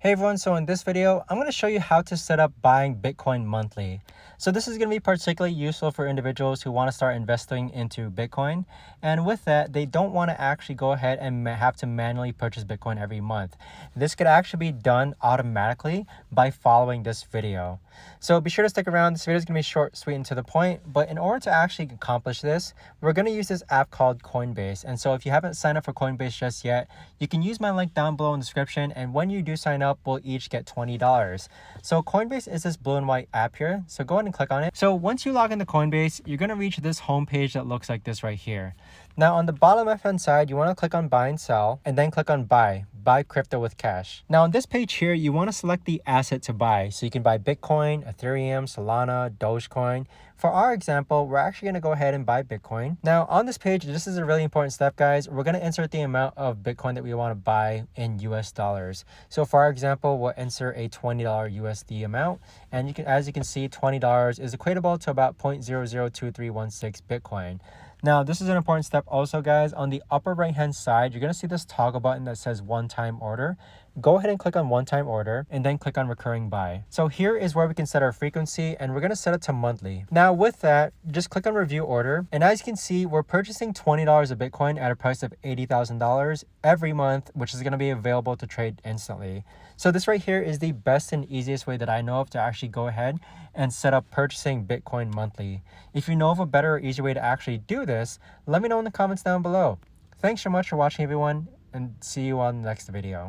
Hey everyone, so in this video, I'm going to show you how to set up buying Bitcoin monthly. So this is going to be particularly useful for individuals who want to start investing into Bitcoin. And with that, they don't want to actually go ahead and have to manually purchase Bitcoin every month. This could actually be done automatically by following this video. So be sure to stick around. This video is going to be short, sweet, and to the point. But in order to actually accomplish this, we're going to use this app called Coinbase. And so if you haven't signed up for Coinbase just yet, you can use my link down below in the description. And when you do sign up, we'll each get $20. So Coinbase is this blue and white app here. So go ahead and click on it. So once you log into Coinbase, you're going to reach this homepage that looks like this right here. Now on the bottom left hand side, you want to click on buy and sell and then click on buy crypto with cash. Now on this page here, you want to select the asset to buy. So you can buy Bitcoin, Ethereum, Solana, Dogecoin. For our example, we're actually going to go ahead and buy Bitcoin. Now on this page, this is a really important step, guys. We're going to insert the amount of Bitcoin that we want to buy in US dollars. So for our example, we'll insert a $20 USD amount. And as you can see, $20 is equatable to about 0.002316 Bitcoin. Now, this is an important step also, guys. On the upper right-hand side, you're going to see this toggle button that says one-time order. Go ahead and click on one-time order and then click on recurring buy. So here is where we can set our frequency, and we're going to set it to monthly. Now with that, just click on review order. And as you can see, we're purchasing $20 of Bitcoin at a price of $80,000 every month, which is going to be available to trade instantly. So this right here is the best and easiest way that I know of to actually go ahead and set up purchasing Bitcoin monthly. If you know of a better or easier way to actually do this, let me know in the comments down below. Thanks so much for watching, everyone, and see you on the next video.